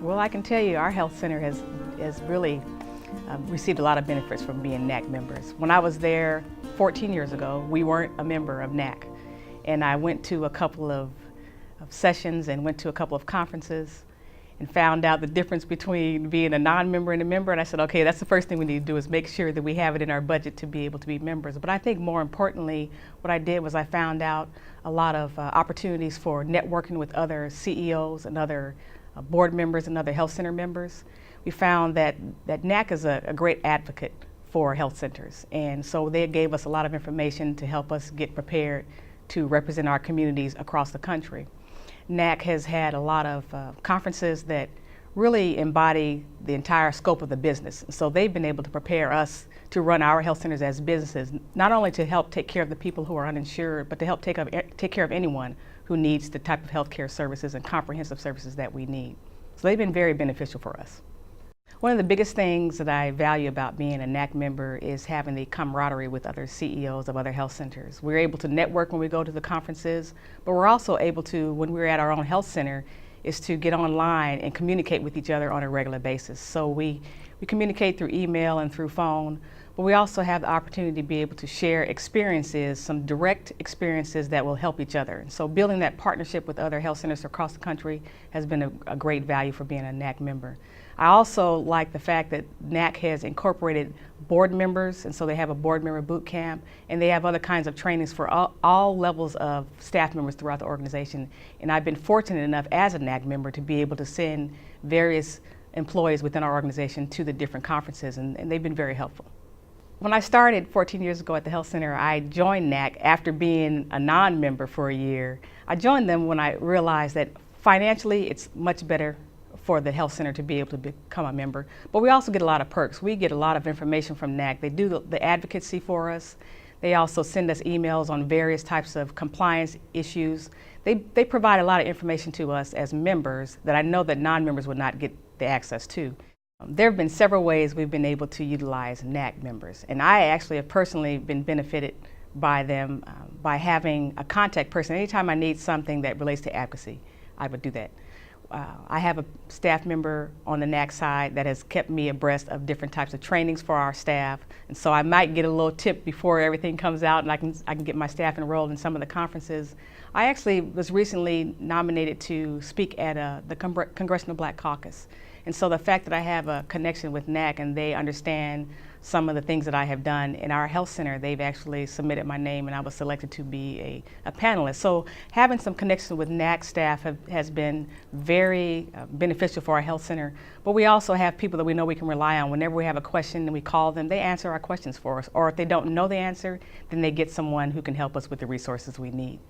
Well, I can tell you our health center has really received a lot of benefits from being NACHC members. When I was there 14 years ago, we weren't a member of NACHC. And I went to a couple of sessions and went to a couple of conferences and found out the difference between being a non-member and a member. And I said, okay, that's the first thing we need to do is make sure that we have it in our budget to be able to be members. But I think more importantly, what I did was I found out a lot of opportunities for networking with other CEOs and other board members and other health center members. We found that NACHC is a great advocate for health centers. And so they gave us a lot of information to help us get prepared to represent our communities across the country. NACHC has had a lot of conferences that really embody the entire scope of the business. So they've been able to prepare us to run our health centers as businesses, not only to help take care of the people who are uninsured, but to help take care of anyone who needs the type of health care services and comprehensive services that we need. So they've been very beneficial for us. One of the biggest things that I value about being a NACHC member is having the camaraderie with other CEOs of other health centers. We're able to network when we go to the conferences, but we're also able to, when we're at our own health center, is to get online and communicate with each other on a regular basis. So we communicate through email and through phone, but we also have the opportunity to be able to share experiences, some direct experiences that will help each other. And so building that partnership with other health centers across the country has been a great value for being a NACHC member. I also like the fact that NACHC has incorporated board members, and so they have a board member boot camp, and they have other kinds of trainings for all levels of staff members throughout the organization. And I've been fortunate enough as a NACHC member to be able to send various employees within our organization to the different conferences, and they've been very helpful. When I started 14 years ago at the health center, I joined NACHC after being a non-member for a year. I joined them when I realized that financially it's much better for the health center to be able to become a member. But we also get a lot of perks. We get a lot of information from NACHC. They do the advocacy for us. They also send us emails on various types of compliance issues. They provide a lot of information to us as members that I know that non-members would not get the access to. There have been several ways we've been able to utilize NACHC members, and I actually have personally been benefited by them by having a contact person. Anytime I need something that relates to advocacy, I would do that. I have a staff member on the NACHC side that has kept me abreast of different types of trainings for our staff, and so I might get a little tip before everything comes out, and I can get my staff enrolled in some of the conferences. I actually was recently nominated to speak at the Congressional Black Caucus. And so the fact that I have a connection with NACHC and they understand some of the things that I have done in our health center, they've actually submitted my name and I was selected to be a panelist. So having some connection with NACHC staff has been very beneficial for our health center. But we also have people that we know we can rely on. Whenever we have a question and we call them, they answer our questions for us. Or if they don't know the answer, then they get someone who can help us with the resources we need.